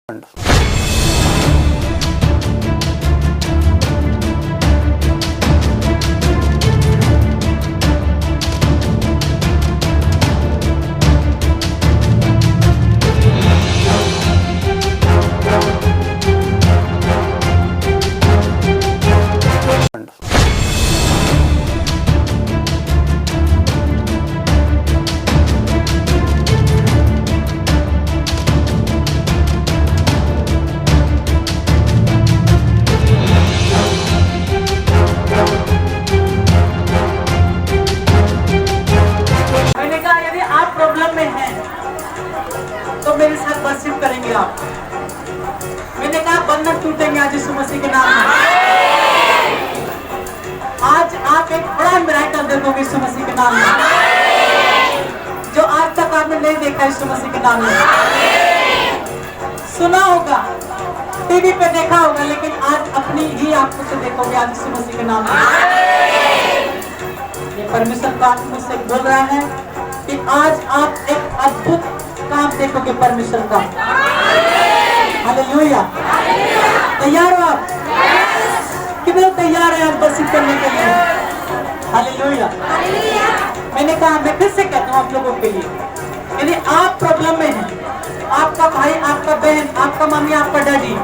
तो मेरे साथ वर्शिप करेंगे आप। मैंने कहा बंधन टूटेंगे आज यीशु मसीह के नाम में। आज आप एक बड़ा मिराकल देखोगे यीशु मसीह के नाम में, जो आज तक आपने नहीं देखा यीशु मसीह के नाम में। सुना होगा, टीवी पे देखा होगा, लेकिन आज अपनी ही आंखों से देखोगे आज यीशु मसीह के नाम में। ये परमेश्वर का मुझसे बोल रहा है कि आज आप एक अद्भुत काम देखोगे परमेश्वर का। हालेलुया। तैयार हो आप? कितने तैयार हैं आप वर्शिप करने के लिए? हालेलुया। मैंने कहा, मैं फिर से कहता हूँ आप लोगों के लिए, यदि आप प्रॉब्लम में हैं, आपका भाई, आपका बहन, आपका मम्मी, आपका डैडी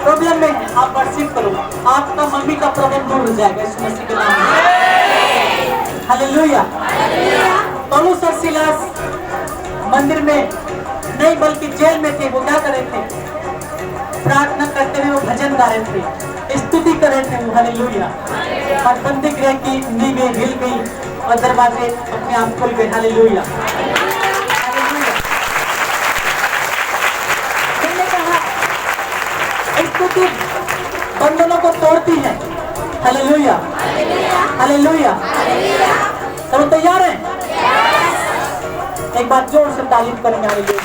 प्रॉब्लम में है, आप वर्शिप करो, आपका मम्मी का प्रॉब्लम दूर हो जाएगा यीशु मसीह के नाम में। हालेलुया। पौलुस और सीलास मंदिर में नहीं बल्कि जेल में थे। वो क्या कर रहे थे? प्रार्थना करते हुए वो भजन गा रहे थे, स्तुति कर रहे थे वो। हालेलुया। और बंदी गृह की नींवें हिल गई और दरवाजे अपने आप खुल गए। हालेलुया। मैंने कहा स्तुति बंधनों को तोड़ती है। हालेलुया। हालेलुया। सब तैयार हैं? एक बार जोर से तारीफ करेंगे। हालेलुया।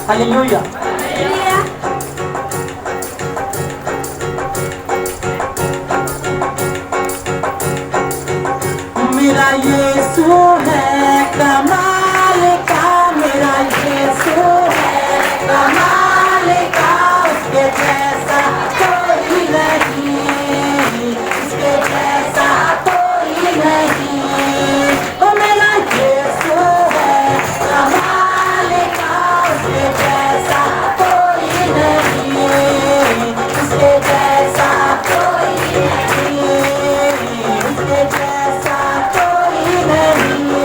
हालेलुया। मेरा यीशु है कमाल का, मेरा यीशु है कमाल का, उसके जैसा कोई नहीं, उसके जैसा कोई नहीं। ओ मेरा यीशु है कमाल का, उसके जैसा कोई नहीं, उसके जैसा कोई नहीं, उसके जैसा कोई नहीं।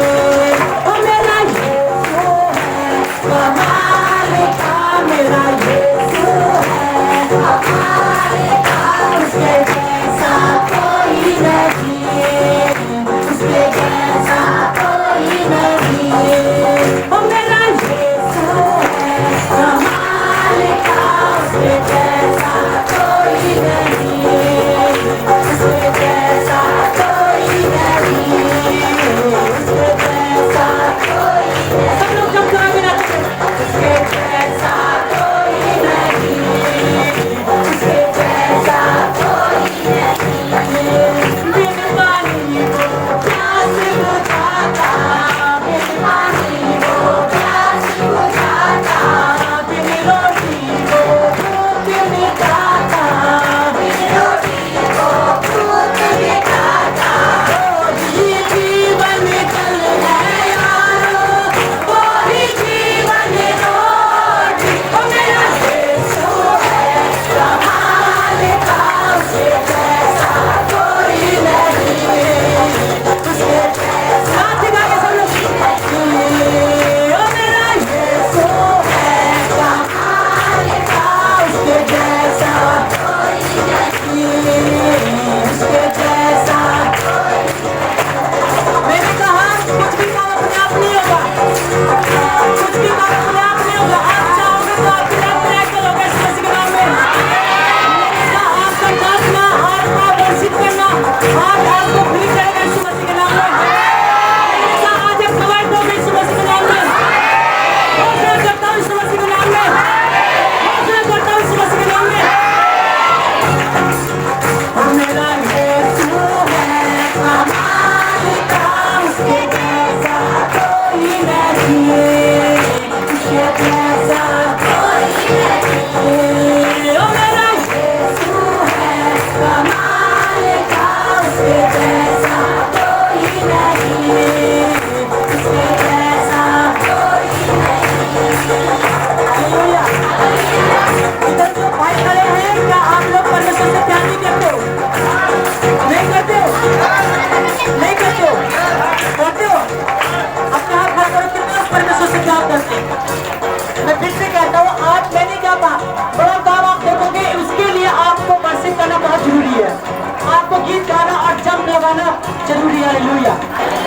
जरूरी है। आपको गीत गाना और जंप लगाना जरूरी है। हालेलुया।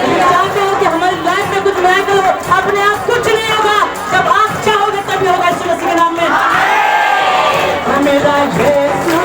लेकिन जानते हो कि हमारी लाइफ में कुछ मिरेकल हो, अपने आप कुछ नहीं होगा, जब आप चाहोगे तभी होगा। यीशु मसीह के नाम में मेरा यीशु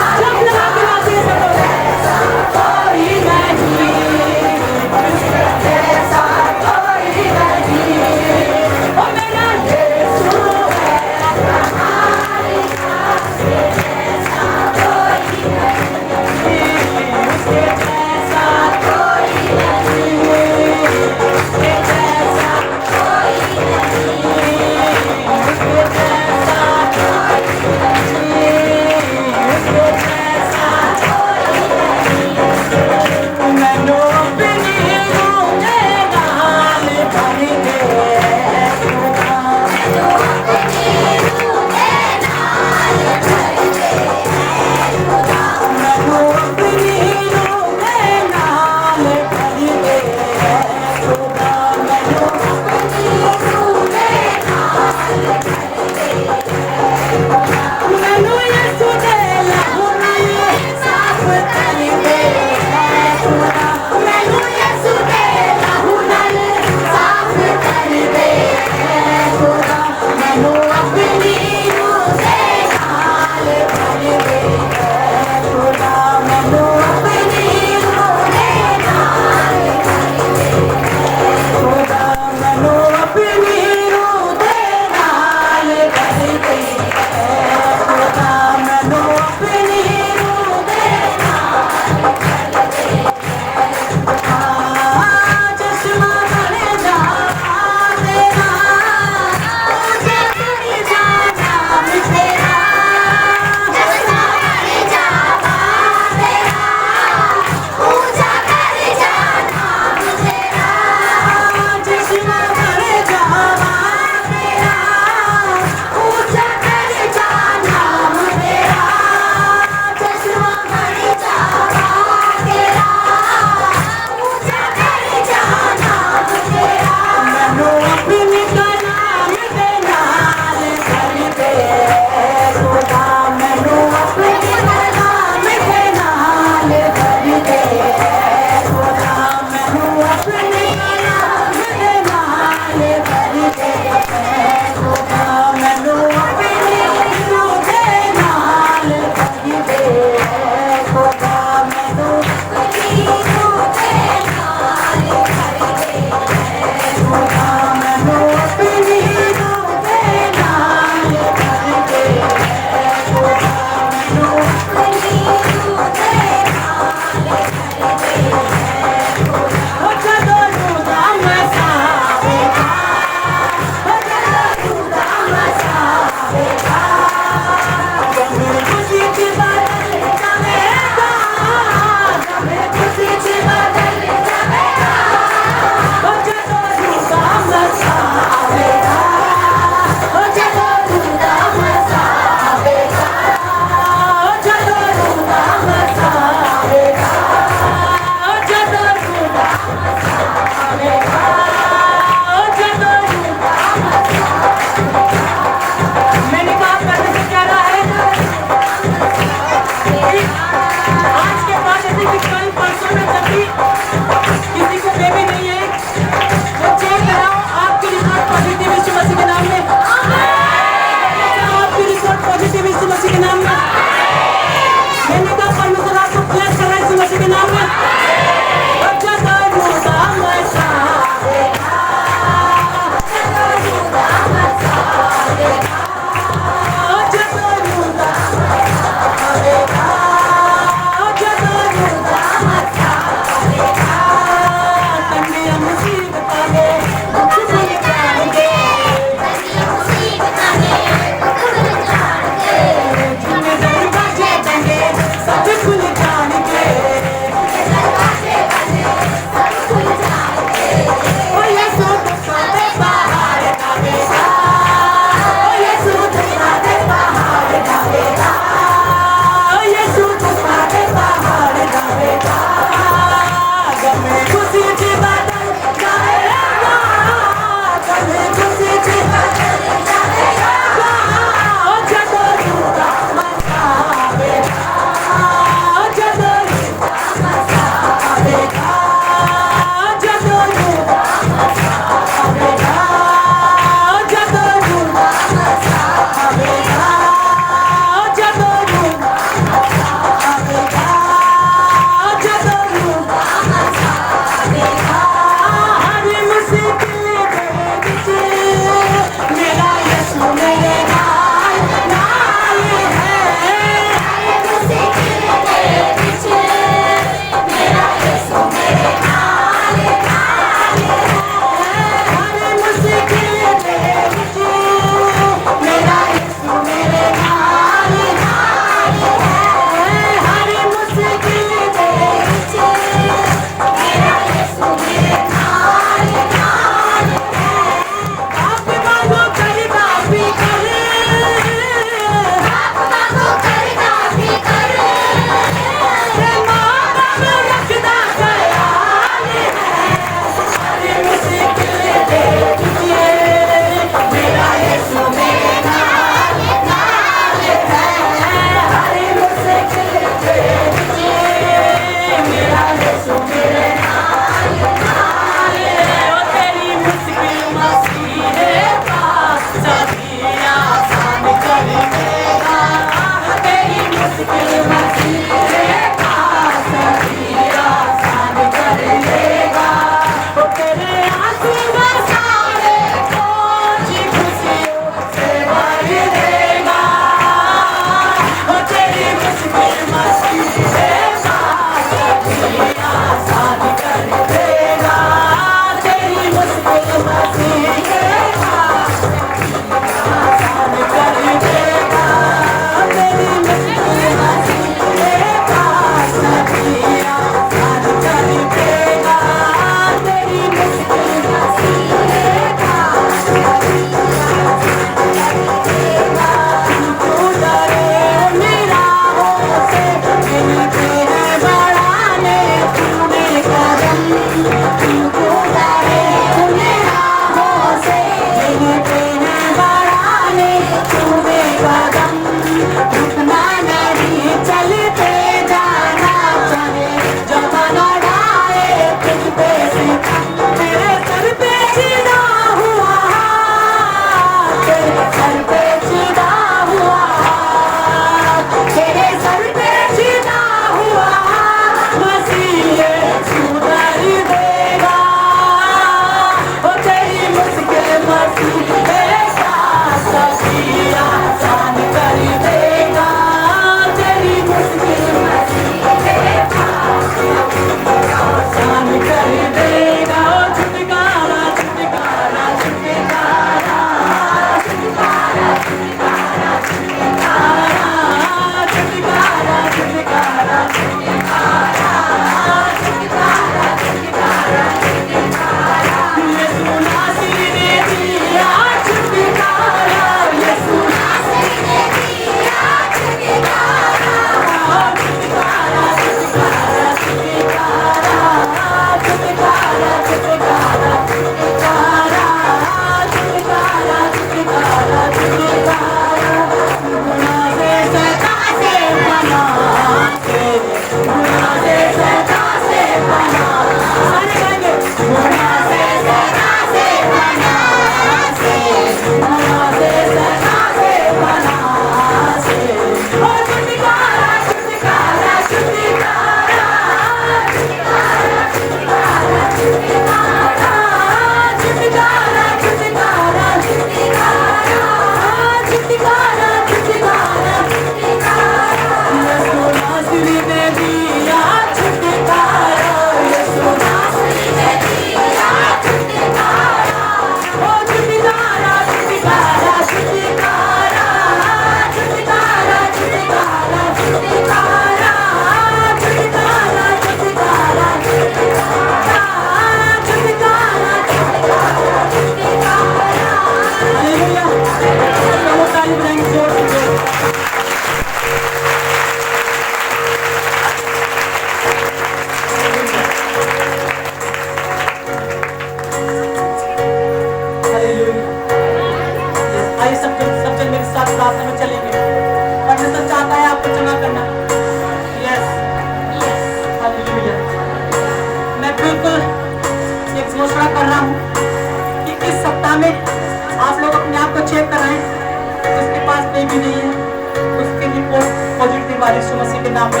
पार यीशु मसीह के नाम में।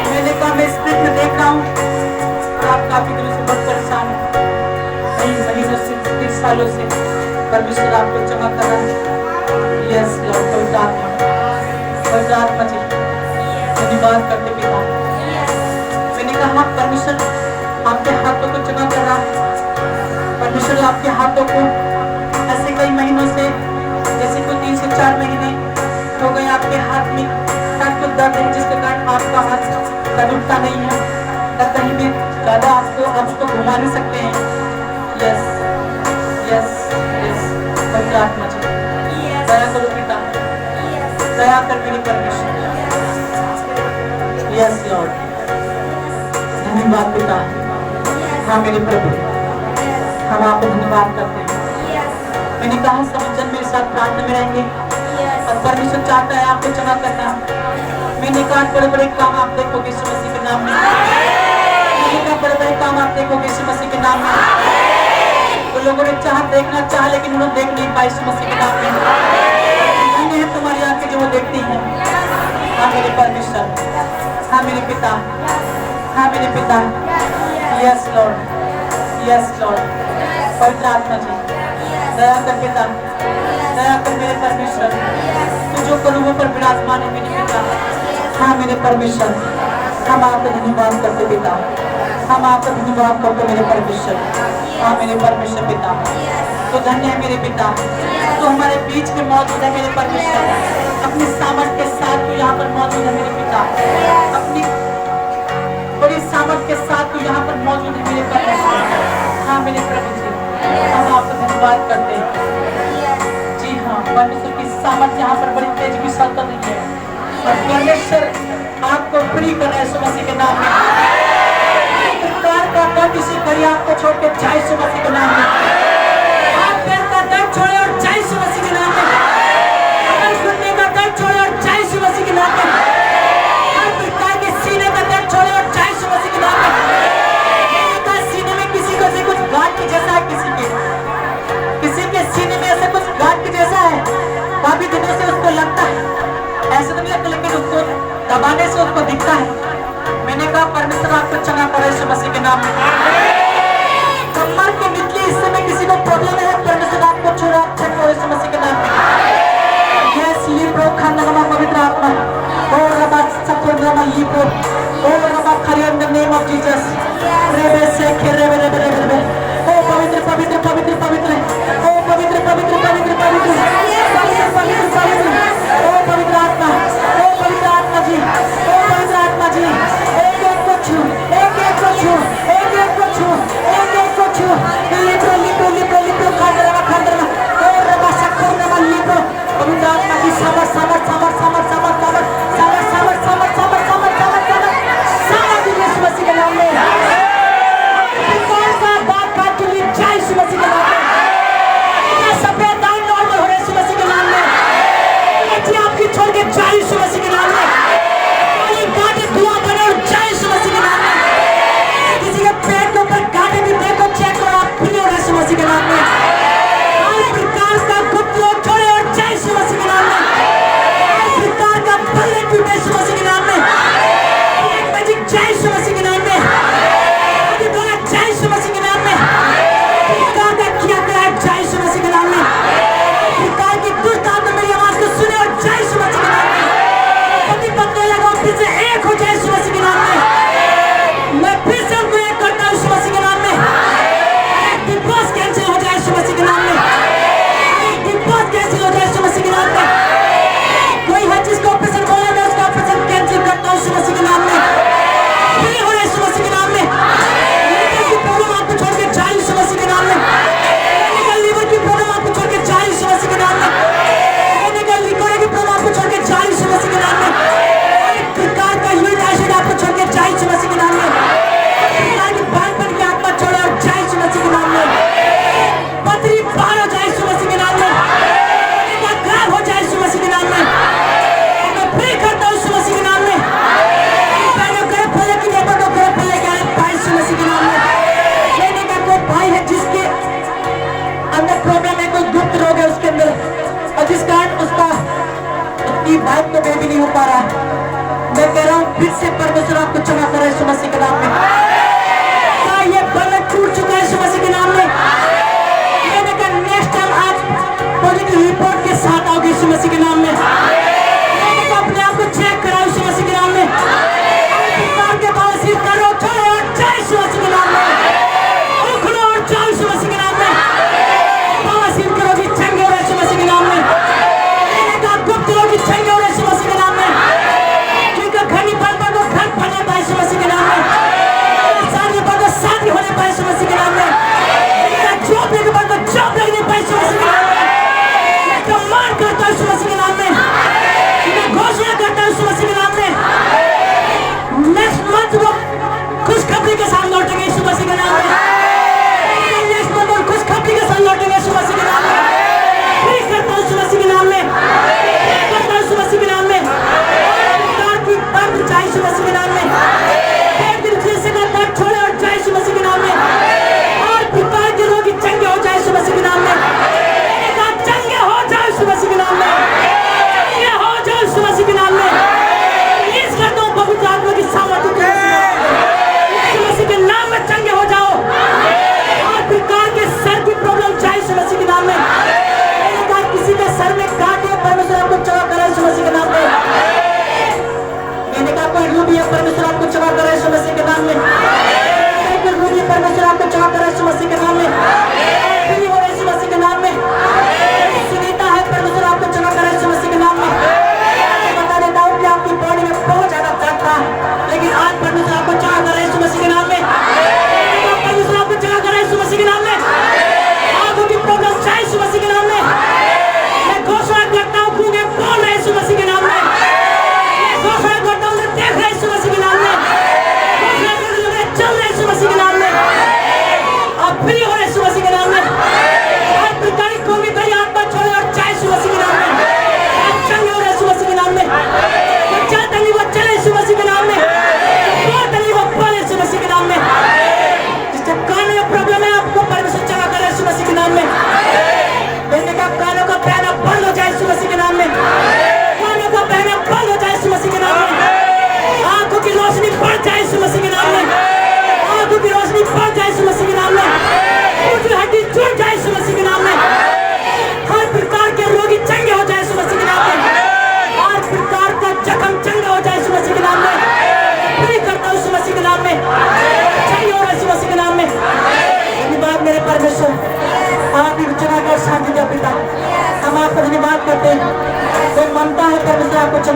मैंने कहा मैं स्पिरिट में देख रहा हूँ आप काफी दिनों से बहुत परेशान हैं, कई महीनों से 30 सालों से परमेश्वर आपको जमा कर रहा है। यस लॉर्ड, पवित्र आत्मा जी धन्यवाद करते पिता। मैंने कहा परमेश्वर आपके हाथों को जमा कर रहा है। परमेश्वर आपके हाथों को ऐसे कई महीनों से, जैसे कोई 3 से 4 महीने हो गए आपके हाथ में कुछ दर्द है, जिसके कारण आपका हाथ कदुकता नहीं है, न कहीं भी ज्यादा आप उसको घुमा नहीं सकते हैं। यस यस यस पवित्र आत्मा जी दया करो पिता, दया कर मेरे परमेश्वर। यस लॉर्ड, धन्यवाद पिता। हाँ मेरे प्रभु, हम आपको धन्यवाद करते हैं। मैंने कहा सब जन मेरे साथ प्रार्थना में रहेंगे और परमेश्वर चाहता है आपको जमा करना। मैंने कहा बड़े बड़े काम आप देखोगे यीशु मसीह के नाम में। मैंने कहा बड़े बड़े काम आप देखोगे यीशु मसीह के नाम में। तो लोगों ने देखना चाहा लेकिन उन्होंने देख नहीं पाया यीशु मसीह के नाम में। है तुम्हारी आंखें जो वो देखती हैं। हाँ मेरे परमेश्वर, हाँ मेरे पिता, हाँ मेरे पिता। यस लॉर्ड, यस लॉर्ड, पवित्र आत्मा जी दया कर पिता, दया कर मेरे परमेश्वर। तू जो करूबों पर विराजमान है मेरे पिता। हाँ मेरे परमेश्वर, हम आपका धन्यवाद करते पिता, हम आपका धन्यवाद करते मेरे परमेश्वर। हाँ मेरे परमेश्वर पिता, तो धन्य है मेरे पिता, तो हमारे बीच में मौजूद है मेरे परमेश्वर। अपनी सामर्थ के साथ तू यहाँ पर मौजूद है मेरे पिता, अपनी बड़ी सामर्थ के साथ तू यहाँ पर मौजूद है मेरे परमेश्वर। हाँ मेरे प्रभु जी, हम आपका धन्यवाद करते हैं। जी हाँ, परमेश्वर की सामर्थ यहाँ पर बड़ी तेज विशाल कर रही है और परमेश्वर आपको फ्री कर रहा है यीशु मसीह के नाम में। प्रकार का दर्द इसी घड़ी आपको छोड़ के जाए यीशु मसीह के नाम में। हाथ पैर का दर्द छोड़े और जाए यीशु मसीह के नाम में। कमर घुटने का दर्द छोड़े और जाए यीशु मसीह के नाम में। हर प्रकार के सीने का दर्द छोड़े और जाए यीशु मसीह के नाम में। सीने में किसी को से कुछ गांठ के जैसा है, किसी के सीने में ऐसा कुछ गांठ के जैसा है, काफी दिनों से उसको लगता है, ऐसा तो नहीं लगता लेकिन उसको दबाने से उसको दिखता है। मैंने कहा परमेश्वर आपको चंगा करे यीशु मसीह के नाम में। कमर के निचले हिस्से में किसी को प्रॉब्लम है, परमेश्वर आपको छुड़ा अच्छा करो यीशु मसीह के नाम में। यस लिब्रो खाना पवित्र आत्मा और रबा सपुरमा लिब्रो और रबा खरिया in the name of Jesus. रेबे से खेरे रे रे रे ओ पवित्र पवित्र पवित्र पवित्र ओ पवित्र पवित्र पवित्र पवित्र पवित्र पवित्र पवित्र ओ पवित्र आत्मा, ओ पवित्र आत्मा जी, ओ पवित्र आत्मा जी, एक एक को छू, एक एक को छू, एक एक को छू, एक एक को छू। लिब्रो लिब्रो लिब्रो लिब्रो खांडरा ओ रबा सपुरमा लिब्रो पवित्र आत्मा की समर समर समर समर समर समर समर समर समर समर समर समर समर समर यीशु मसीह के नाम में।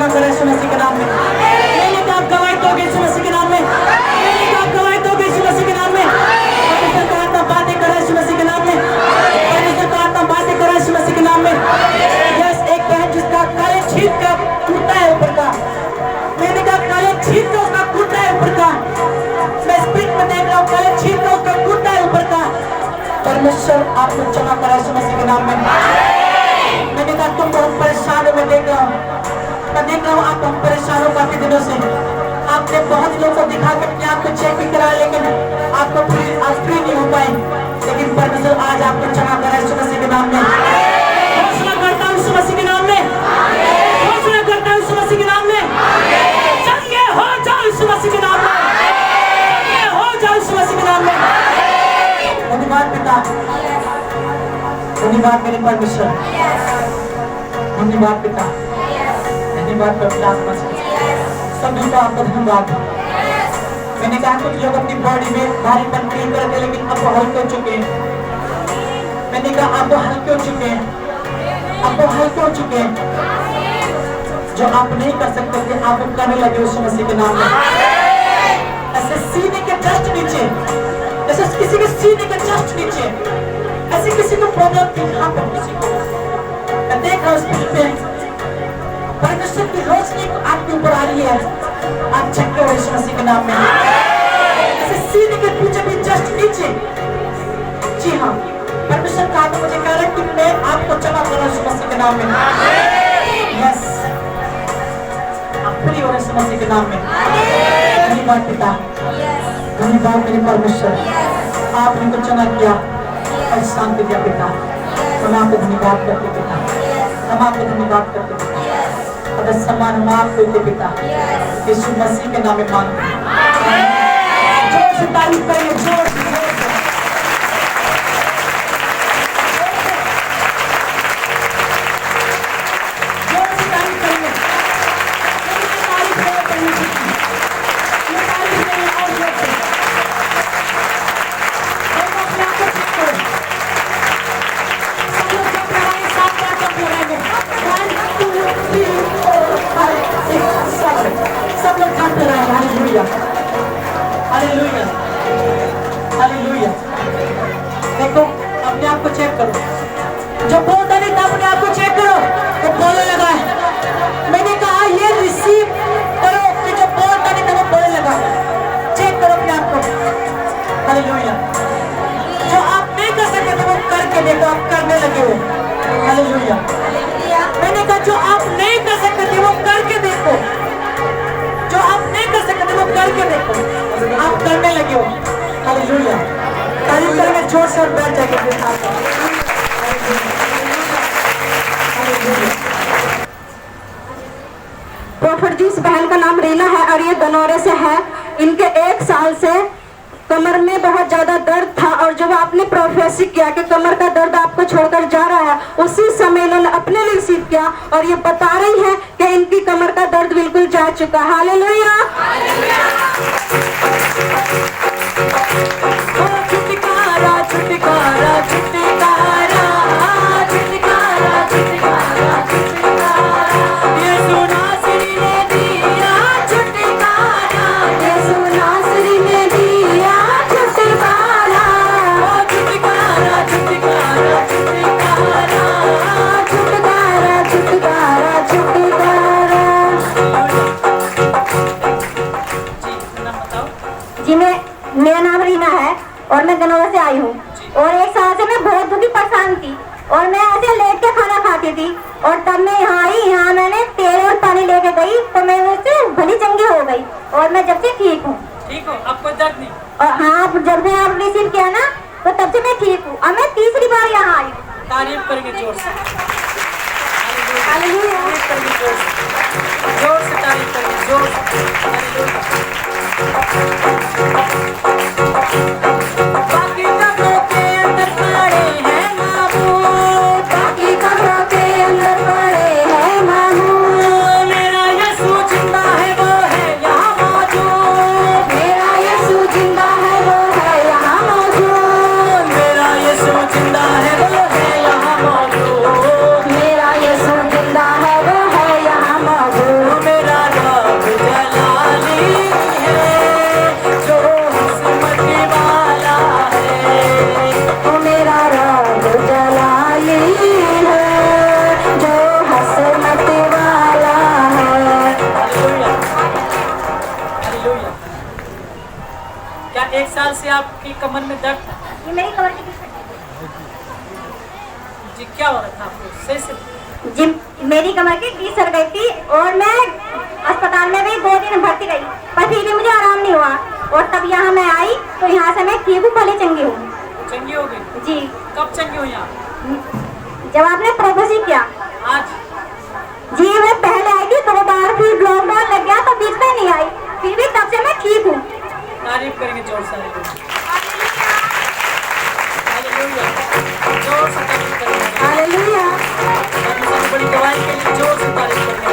क्षमा करें यीशु मसीह के नाम में। मैंने कहा आप गवाही दोगे यीशु मसीह के नाम में। मैंने कहा आप गवाही दोगे यीशु मसीह के नाम में। परमेश्वर का आत्मा बातें करे यीशु मसीह के नाम में। परमेश्वर का आत्मा बातें करे यीशु मसीह के नाम में। यस, एक बहन जिसका काले छींक का टूटा है ऊपर का, मैंने कहा काले छींक का उसका टूटा है ऊपर का। मैं स्पिरिट में देख रहा हूँ, काले छींक का उसका टूटा है ऊपर का। परमेश्वर आपको क्षमा करा यीशु मसीह के नाम में। मैंने कहा तुम बहुत परेशान हो, मैं देख रहा हूँ आप बहुत परेशान हो काफी दिनों से। आपने बहुत लोगों को दिखा कर अपने आप को चेक भी करा, लेकिन आप फ्री नहीं हो पाए। लेकिन परमेश्वर आज आपको क्षमा करा यीशु मसीह के नाम में। घोषणा करता हूँ यीशु मसीह के नाम में। घोषणा करता हूँ यीशु मसीह के नाम में। चलिए हो जाओ यीशु मसीह के नाम में। चलिए हो जाओ यीशु मसीह के नाम में। धन्यवाद पिता, धन्यवाद मेरे परमेश्वर, धन्यवाद पिता, धन्यवाद पवित्र आत्मा से। सभी को आपका धन्यवाद। मैंने कहा कुछ लोग अपनी बॉडी में भारीपन फील करते, लेकिन अब वो हल्के हो चुके हैं। मैंने कहा अब वो हल्के हो चुके हैं, अब वो हल्के हो चुके हैं। जो आप नहीं कर सकते थे आप वो करने लगे यीशु मसीह के नाम में। ऐसे सीने के जस्ट नीचे, जैसे किसी के सीने के जस्ट नीचे, ऐसे किसी को प्रॉब्लम थी यहाँ पर, किसी को मैं देख रहा हूँ स्पिरिट में परमेश्वर की रोशनी आपके ऊपर आ रही है। आप चेक करो यीशु मसीह के नाम में। ऐसे सीने के पीछे भी जस्ट नीचे, जी हाँ, परमेश्वर का आत्मा मुझे कह रहा है कि मैं आपको क्षमा कर रहा हूँ यीशु मसीह के नाम में। यस, आप फ्री हो रहे यीशु मसीह के नाम में। धन्यवाद पिता, धन्यवाद मेरे परमेश्वर, आपने कुछ क्षमा किया और शांति दिया पिता। हम आपको धन्यवाद करते पिता, हम आपको धन्यवाद करते पिता। अगर सम्मान हम आपको देते पिता, यीशु मसीह के नाम में मांगते हैं। जोर से तारीफ करिए, जोर से, जोर से। जोर से तारीफ करिए। तारीफ करिए परमेश्वर की। ये तारीफ करिए और जोर से। देखो अपने आप को चेक करो। सब लोग चेक कराएंगे, साथ में चेक कराएंगे। 1 2 3 4 5 6 7 सब लोग हाथ लगाएंगे। Hallelujah, hallelujah, hallelujah. देखो अपने आप को चेक करो। जो बोलता नहीं था अपने आप को चेक करो, वो बोलने लगा है। मैंने कहा ये रिसीव करो कि जो बोलता नहीं था वो बोलने लगा। चेक करो अपने आप को। हालेलुया। जो आप नहीं कर सकते थे वो करके देखो, आप करने लगे हो। हालेलुया। मैंने कहा जो आप नहीं कर सकते थे वो करके देखो, जो आप नहीं कर सकते थे वो करके देखो, आप करने लगे हो। हालेलुया। तारीफ करेंगे जोर से और बैठ जाएंगे। प्रोफेट जी, इस बहन का नाम रीना है और ये गनौरे से है। इनके 1 साल से कमर में बहुत ज्यादा दर्द था और जब आपने प्रोफेसी किया कि कमर का दर्द आपको छोड़कर जा रहा है, उसी समय इन्होंने अपने लिए रिसीव किया और ये बता रही है कि इनकी कमर का दर्द बिल्कुल जा चुका। हालेलुया। छुटकारा छुटकारा छुटकारा छुटकारा छुटकारा छुटकारा, यीशु नासरी ने दिया छुटकारा, यीशु नासरी ने दिया छुटकारा। छुटकारा छुटकारा छुटकारा छुटकारा छुटकारा छुटकारा। जी मेरा नाम रीना है और मैं गनौर से आई हूँ और 1 साल से मैं बहुत दुखी परेशान थी और मैं ऐसे लेट के खाना खाती थी और तब मैं यहाँ आई। यहाँ मैंने तेल और पानी लेके गई तो मैं उससे भली चंगी हो गई और मैं जब से ठीक हूँ। ठीक हो, आपको दर्द नहीं? और हाँ, जब से आप रिसीव किया ना तो तब से मैं ठीक हूँ और मैं 3री बार यहाँ आई हूँ। तारीफ करेंगे जोर से। हालेलुया। तारीफ करेंगे जोर से, जोर से तारीफ करेंगे, जोर से। बाकी कब्रों के अंदर पड़े हैं माबूद, बाकी कब्रों के अंदर पड़े हैं माबूद। मेरा यीशु जिंदा है वो है यहाँ मौजूद, मेरा यीशु जिंदा है वो है यहाँ मौजूद। मेरा यीशु जिंदा है वो है यहाँ मौजूद, मेरा यीशु जिंदा है वो है यहाँ मौजूद। कमर में दर्द था? ये मेरी कमर की दिक्कत जी क्या हो रहा था आपको? सही से है जी, मेरी कमर की डी सर गई थी और मैं अस्पताल में भी 2 दिन भर्ती रही, पर फिर भी मुझे आराम नहीं हुआ। और तब यहाँ मैं आई तो यहाँ से मैं ठीक हूँ, भले चंगी हूँ चंगी हो गई? जी। कब चंगी हुई आप? जब आपने प्रोपोज किया आज? जी, मैं पहले आई थी 2 बार, फिर लॉकडाउन लग गया तो बीच में नहीं आई, फिर भी तब से मैं ठीक हूँ। तारीफ करेंगे जोर से। हालेलुया। जोर से तारीफ करेंगे। हालेलुया। और बड़ी गवाही के लिए जोर से तारीफ करेंगे।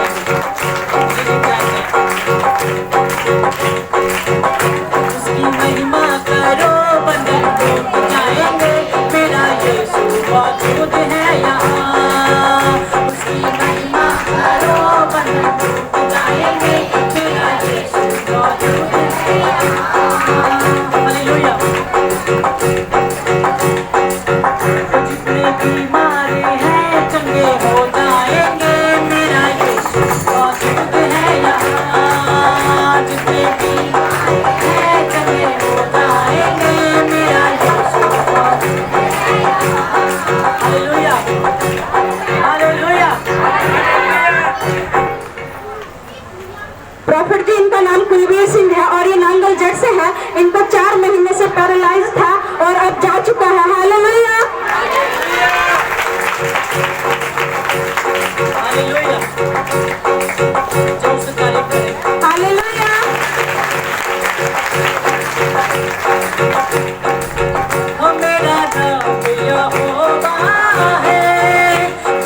उसकी महिमा करो, बंधन टूट जाएंगे, मेरा यीशु मौजूद है यहाँ। उसकी महिमा करो, बंधन टूट जाएंगे, मेरा यीशु मौजूद है यहाँ। हालेलुया। जितने बीमारी हैं चंगे हो जाएंगे, मेरा यीशु मौजूद है यहाँ। जितने बीमारी हैं चंगे हो जाएंगे, मेरा यीशु मौजूद है यहाँ। हालेलुया। हालेलुया। प्रॉफिट जी, इनका नाम कुलवीर सिंह है और ये नांगल जट से है। इनको 4 महीने से पैरालाइज था और अब जा चुका है। हालेलुया। हालेलुया। जोर से तारीफ करें। हालेलुया। ओ मेरा रब यहोवा है,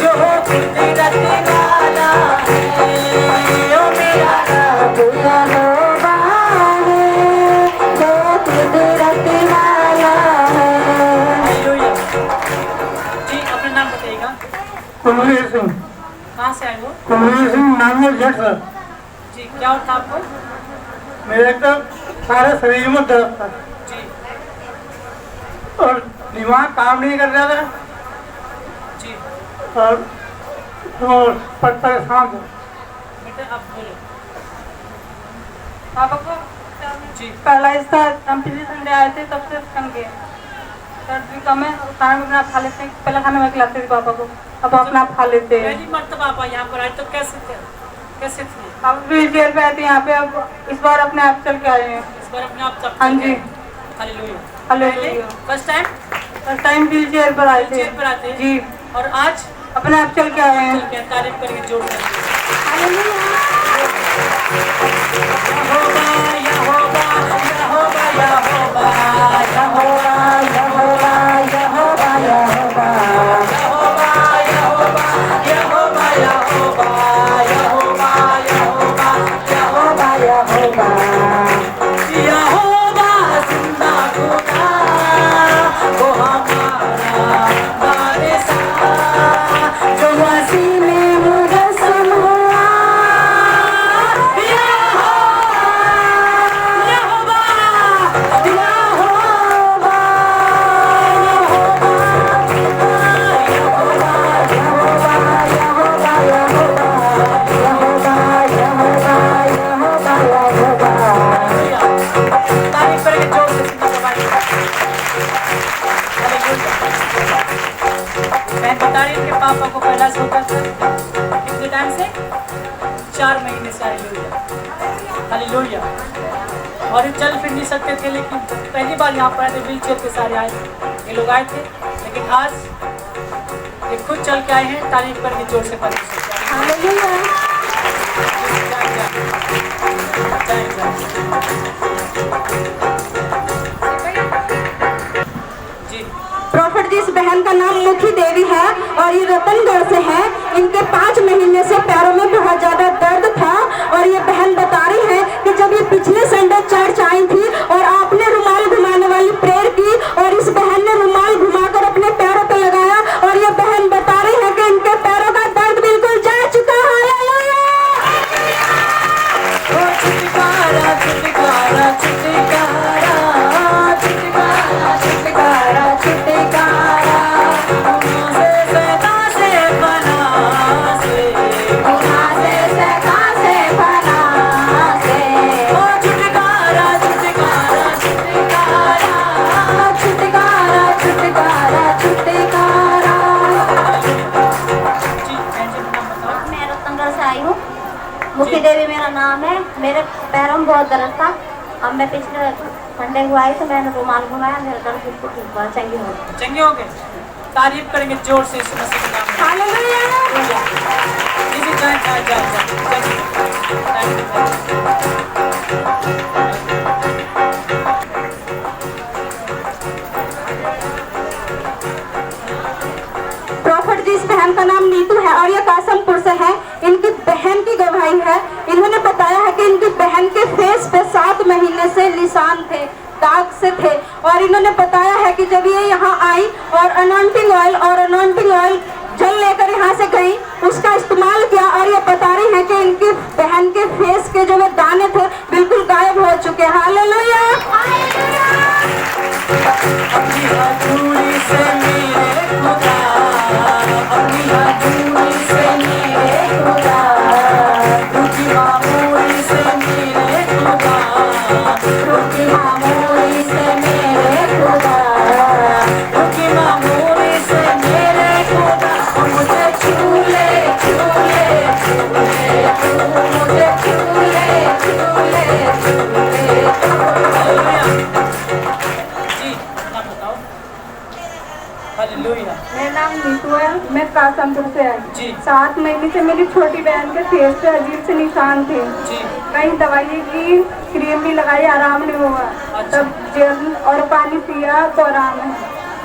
जो कुदरत वाला है। ओ मेरा रब यहोवा है, जो कुदरत वाला है। हालेलुया। जी अपना नाम बताइएगा। कुलवीर सिंह। कहाँ से आए हो? कुलवीर सिंह नांगल जट सर। जी क्या होता आपको? मेरे तो सारे शरीर में दर्द था जी और दिमाग काम नहीं कर रहा था जी और परेशान था। बेटा आप बोलो। पापा को जी पैरालाइज था, हम पिछले संडे आए थे, तब से चंगे दर्द भी कम है और खाना भी अपना खा लेते हैं। पहले खाना मैं खिलाती थी पापा को, अब अपना आप खा लेते हैं। पहली मर्तबा आप यहाँ पर आए तो कैसे थे? कैसे थे? अब व्हील चेयर पे आए थे यहाँ पे, अब इस बार अपने आप चल के आए हैं। इस बार अपने आप सब हाँ जी। Hallelujah. Hallelujah. First time first time wheelchair पर आए थे चेयर पर आते हैं जी, और आज अपने आप चल के आए हैं। चल के तारीफ करेंगे जोर से। हालेलुया। यहोवा यहोवा यहोवा यहोवा यहोवा यहोवा यहोवा यहोवा यहोवा यहोवा यहोवा यहोवा यहोवा यहोवा यहोवा यहोवा जिंदा खुदा, वो हमारा वारिस जो मसीह में मुजस्सम हुआ। यहोवा यहोवा तारीफ करेंगे जोर से। मैं बता रही हूँ कि पापा को पहला से होता था कितने टाइम से? 4 महीने से। हालेलुया। और ये चल फिर नहीं सकते थे, लेकिन पहली बार यहाँ पर आए थे, व्हील चेयर के सारे आए, ये लोग आए थे, लेकिन आज ये खुद चल के आए हैं। तारीफ करके जोर से परमेश्वर। हालेलुया। जी प्रॉफिट जी, इस बहन का नाम मुखी देवी है और ये रतनगढ़ से है। इनके 5 महीने से पैरों में बहुत ज्यादा दर्द था और ये बहन बता रही है कि जब ये पिछले संडे चर्च आई थी और आपने रुमाल घुमाने वाली प्रेयर की और इस बहन ने रुमाल घुमाकर अपने पैरों पे लगाया और ये बहन बता रही है कि इनके पैरों का दर्द बिल्कुल जा चुका है। ओ छुटकारा छुटकारा छुटकारा छुटकारा छुटकारा छुटकारा गुनाह से सैतान से पनाह से, गुनाह से सैतान से पनाह से। ओ छुटकारा छुटकारा छुटकारा मेरे पैरों में बहुत दर्द था। अब मैं पिछले संडे को आई तो मैंने रुमाल घुमाया, मेरा दर्द बिल्कुल ठीक हुआ, चंगी हो गई। चंगे हो गए? तारीफ करेंगे जोर से यीशु मसीह के नाम में। हालेलुया। जी जाए जाए जाए प्रॉफिट जी, इस बहन का नाम नीतू है और ये कासमपुर से है। इनकी बहन की गवाही है। इन्होंने बताया है कि इनकी बहन के फेस पे 7 महीने से निशान थे, दाग से थे। और इन्होंने बताया है कि जब ये यहाँ आई और अनॉइंटिंग ऑयल जल लेकर यहाँ से गई, उसका इस्तेमाल किया और ये बता रही है कि इनकी बहन के फेस के जो दाने थे बिल्कुल गायब हो चुके। हालेलुया। अपनी हथौड़ी से मेरे खुदा, अपनी हथौड़ी से मेरे खुदा, रुकी मामूली से मेरे खुदा, रुकी मामूली से मेरे खुदा, रुकी मामूली से मेरे खुदा, मुझे छूले छूले छूले, मुझे छूले छूले छूले। जी नाम बताओ। हालेलुया। मेरा नाम नीतू है, मैं कासमपुर से जी। आई। 7 महीने से मेरी छोटी बहन के फेस पे अजीब से निशान थे। जी कहीं दवाई की, क्रीम भी लगाई, आराम नहीं हुआ। अच्छा। तब जेल और पानी पिया तो आराम है।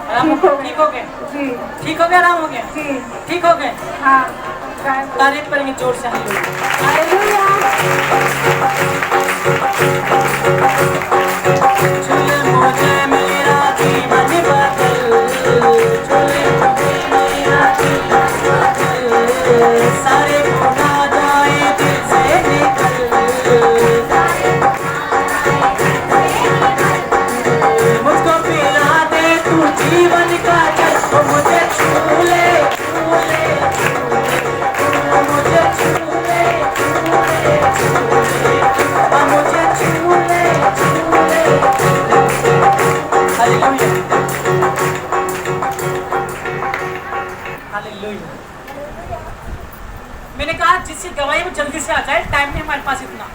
आराम ठीक हो हो- ठीक हो गए? जी ठीक हो गया? आराम हो गया? जी ठीक हो गए? हाँ। तारीफ करेंगे जोर से। हालेलुया। हालेलुया। छूले मुझे मेरा जीवन बदल, छूले मुझे मेरा जीवन बदल, सारे गुनाह जाए दिल से निकल, मुझको पिला दे तू जीवन का जल, ओ मुझे छूले छूले छूले, मुझे छूले छूले छूले, ओ मुझे छूले छूले। हालेलुया। हालेलुया। मैंने कहा जिसकी गवाही वो जल्दी से आ जाए, टाइम नहीं हमारे पास इतना।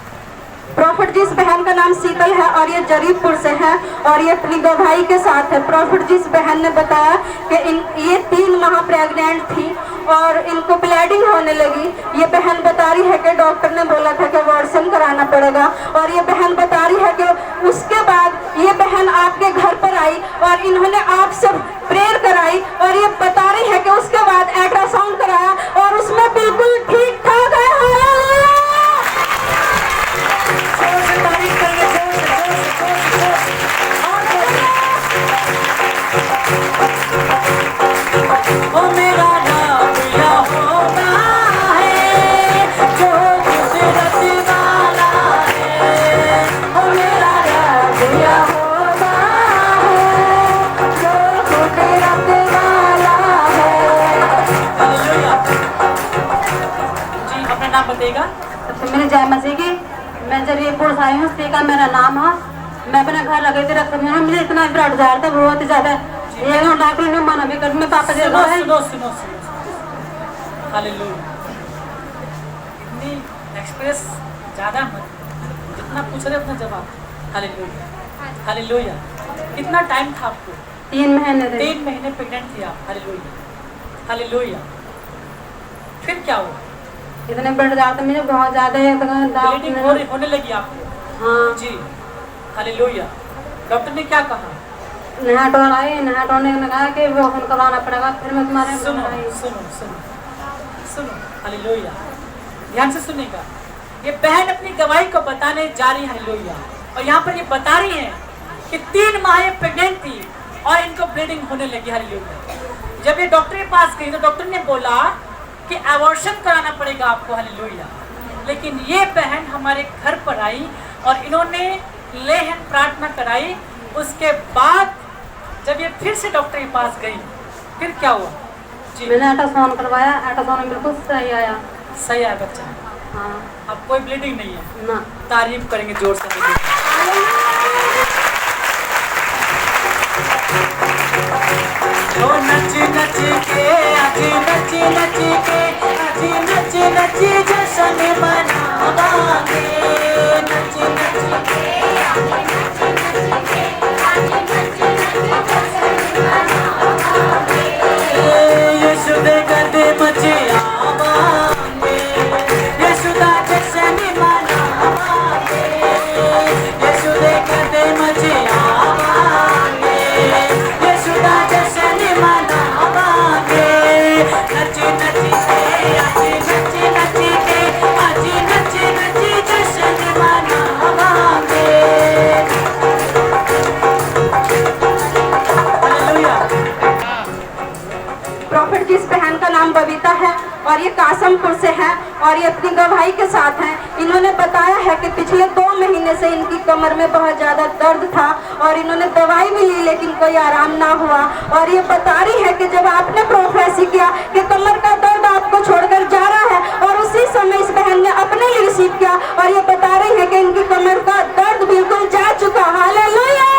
प्रॉफिट जी, इस बहन का नाम शीतल है और ये जरीबपुर से है और ये अपनी गवाही के साथ है। प्रॉफिट जी, इस बहन ने बताया कि ये 3 माह प्रेग्नेंट थी और इनको ब्लीडिंग होने लगी। ये बहन बता रही है कि डॉक्टर ने बोला था कि अबॉर्शन कराना पड़ेगा और ये बहन बता रही है कि उसके बाद ये बहन आपके घर पर आई और इन्होंने आपसे प्रेयर कराई और ये बता रही है कि उसके बाद अल्ट्रासाउंड कराया और उसमें बिल्कुल ठीक ठाक है। हालेलुया। जोर से तारीफ करेंगे, जोर से, जोर से, जोर से, जोर से। और जोर से। ओ मेरा रब यहोवा है, जो कुदरत वाला है, ओ मेरा रब यहोवा है, जो कुदरत वाला है। हालेलुया। जी अपना नाम बताइएगा। सबसे मेरी जय मसीह की। मैं जरीबपुर से आई हूँ, सीका मेरा नाम है। मैं अपने घर लगे थे रखते हैं, मुझे इतना ब्लड जा रहा था बहुत ही ज्यादा। ये डॉक्टर ने मना भी कर, मैं पापा से सुनो सुनो सुनो सुनो। हालेलुया। इतनी एक्सप्रेस ज्यादा मत, जितना पूछ रहे उतना जवाब। हालेलुया। हालेलुया। कितना टाइम था आपको? 3 महीने थे। 3 महीने प्रेग्नेंट थी आप। हालेलुया। हालेलुया। फिर क्या हुआ? इतने ब्लड जा रहा था मुझे बहुत ज्यादा। ब्लीडिंग होने लगी आपको? हाँ। जी। हालेलुया। डॉक्टर ने क्या कहा? नहा टोल आई, नहा टोलने ने कहा कि वो हम करवाना पड़ेगा, फिर मैं तुम्हारे सुनो घर आई। सुनो सुनो सुनो। हालेलुया। ध्यान से सुनेगा। ये बहन अपनी गवाही को बताने जा रही है। हालेलुया। और यहाँ पर ये बता रही है कि 3 माह ये प्रेग्नेंट थी और इनको ब्लीडिंग होने लगी। हालेलुया। जब ये डॉक्टर के पास गई तो डॉक्टर ने बोला कि अबॉर्शन कराना पड़ेगा आपको। हालेलुया। लेकिन ये बहन हमारे घर पर आई और इन्होंने लेहन प्रार्थना कराई। उसके बाद जब ये फिर से डॉक्टर के पास गई, फिर क्या हुआ? जी मैंने अल्ट्रासाउंड करवाया, अल्ट्रासाउंड में बिल्कुल सही आया। सही है बच्चा। हाँ। अब कोई ब्लीडिंग नहीं है ना। तारीफ करेंगे जोर से। ओ नच नच के आज नच नच के आज नच नच जश्न मनावांगे, नाम बबीता है और ये कासमपुर से है और ये अपनी गवाही के साथ हैं। इन्होंने बताया है कि पिछले 2 महीने से इनकी कमर में बहुत ज़्यादा दर्द था और इन्होंने दवाई भी ली लेकिन कोई आराम ना हुआ। और ये बता रही है कि जब आपने प्रोफेसी किया कि कमर का दर्द आपको छोड़कर जा रहा है और उसी समय इस बहन ने अपने लिए रिसीव किया और ये बता रही है कि इनकी कमर का दर्द बिल्कुल जा चुका। हालेलुया।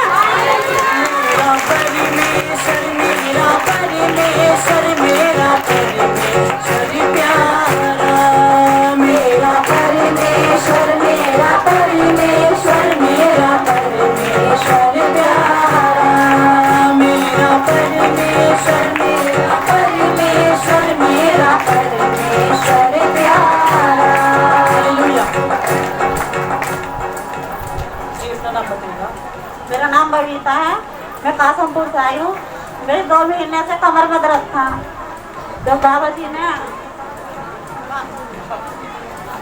मेरा परमेश्वर मेरा परमेश्वर मेरा परमेश्वर प्यारा, मेरा परमेश्वर मेरा परमेश्वर मेरा परमेश्वर प्यारा, मेरा परमेश्वर मेरा परमेश्वर मेरा परमेश्वर प्यारा। हालेलुया। जी अपना नाम बताइएगा। मेरा नाम बबीता है, मैं कासमपुर से आई हूँ। मेरे 2 महीने से कमर में दर्द था। जब बाबा जी ने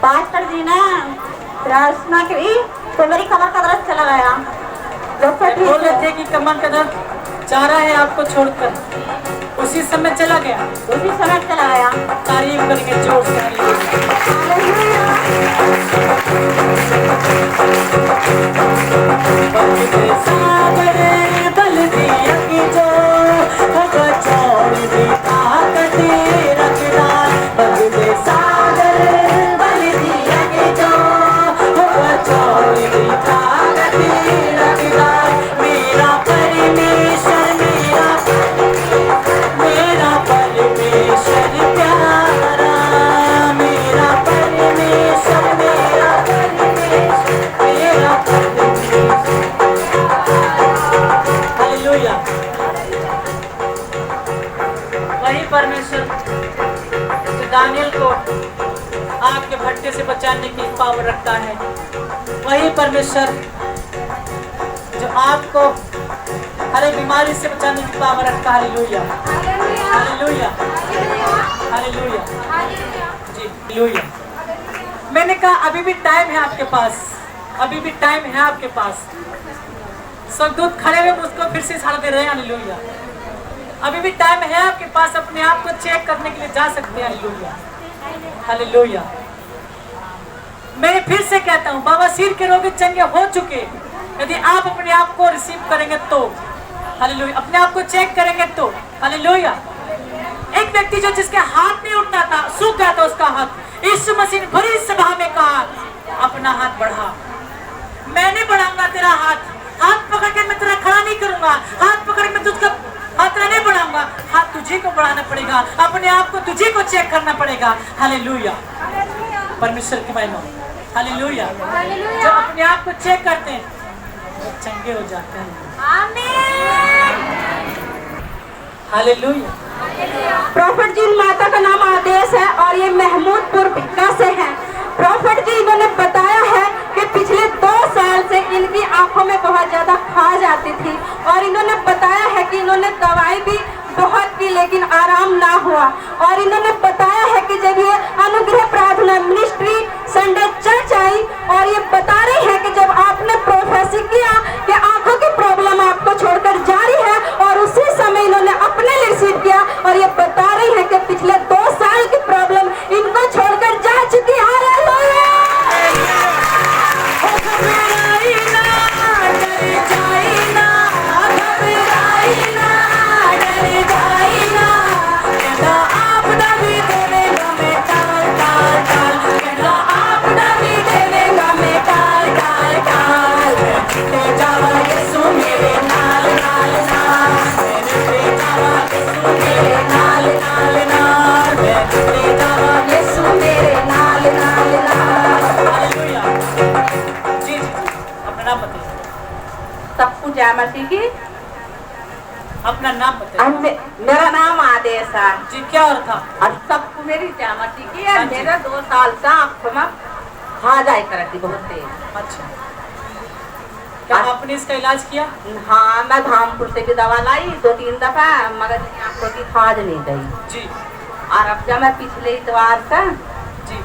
पास्टर जी ने प्रार्थना की तो मेरी कमर का दर्द चला गया। डॉक्टर बोल रहे थे कि कमर का दर्द जा रहा है आपको छोड़कर, उसी समय चला गया। उसी समय चला गया। तारीफ करेंगे जोर से। सागर बल दिया कि जो होगा छोड़ दी ताकत रखना, बगले सागर बल दिया कि जो होगा छोड़ दी ताकत रखना। मेरा परमेश्वर मेरा परमेश्वर प्यारा, मेरा परमेश्वर मेरा परमेश्वर। हालेलुया। वही परमेश्वर जो दानियल को आग के भट्टे से बचाने की पावर रखता है, वही परमेश्वर जो आपको हर एक बीमारी से बचाने की पावर रखता है। हालेलुया हालेलुया हालेलुया जी हालेलुया। मैंने कहा अभी भी टाइम है आपके पास, अभी भी टाइम है आपके पास। स्वर्गदूत खड़े हुए मुझको फिर से इशारा दे रहे हैं। हालेलुया। अभी भी टाइम है आपके पास, अपने आप को चेक करने के लिए जा सकते हैं। Hallelujah hallelujah. मैं फिर से कहता हूँ, बवासीर के रोगी चंगे हो चुके, यदि आप अपने आप को रिसीव करेंगे तो, हालेलुया, अपने आप को चेक करेंगे तो, हालेलुया। एक व्यक्ति जो जिसके हाथ नहीं उठता था, सूख गया था उसका हाथ, यीशु मसीह ने बड़ी सभा में कहा अपना हाथ बढ़ा, मैं नहीं बढ़ाऊंगा तेरा हाथ, हाथ पकड़ के मैं तेरा खड़ा नहीं करूंगा, हाथ पकड़ के मैं तुझको हाथ नहीं बढ़ाऊंगा, हाथ तुझे को बढ़ाना पड़ेगा, अपने आप को तुझे को चेक करना पड़ेगा। हालेलुया। परमेश्वर की महिमा। हालेलुया। जो अपने आप को चेक करते हैं वो चंगे हो जाते हैं। आमीन। हालेलुया। प्रॉफिट जी माता का नाम आदेश है और ये महमूदपुर भिक्का से है। प्रॉफिट जी इन्होंने बताया है कि पिछले 2 साल से इनकी आंखों में बहुत ज्यादा खाज आती थी और इन्होंने बताया है कि इन्होंने दवाई भी बहुत की लेकिन आराम ना हुआ। और इन्होंने बताया है कि जब ये अनुग्रह प्रार्थना मिनिस्ट्री संडे चर्च आई और ये बता रही है कि जब आपने प्रोफेसी किया कि आंखों की प्रॉब्लम आपको छोड़कर जारी है और उसी समय इन्होंने अपने लिए रिसीव किया और ये बता रही है कि पिछले 2 साल की प्रॉब्लम इनको छोड़कर जा चुकी है। मसीह की। अपना नाम बताइए। मेरा नाम आदेश है जी। क्या और था? और सबको मेरी जामती की है। मेरा 2 साल का आँखों में हाँ जाए करती बहुत तेज। अच्छा, क्या आपने इसका इलाज किया? हाँ, मैं धामपुर से भी दवा लाई 2-3 दफा, मगर आँखों की खाज नहीं गई जी। और अब जब मैं पिछले इतवार से जी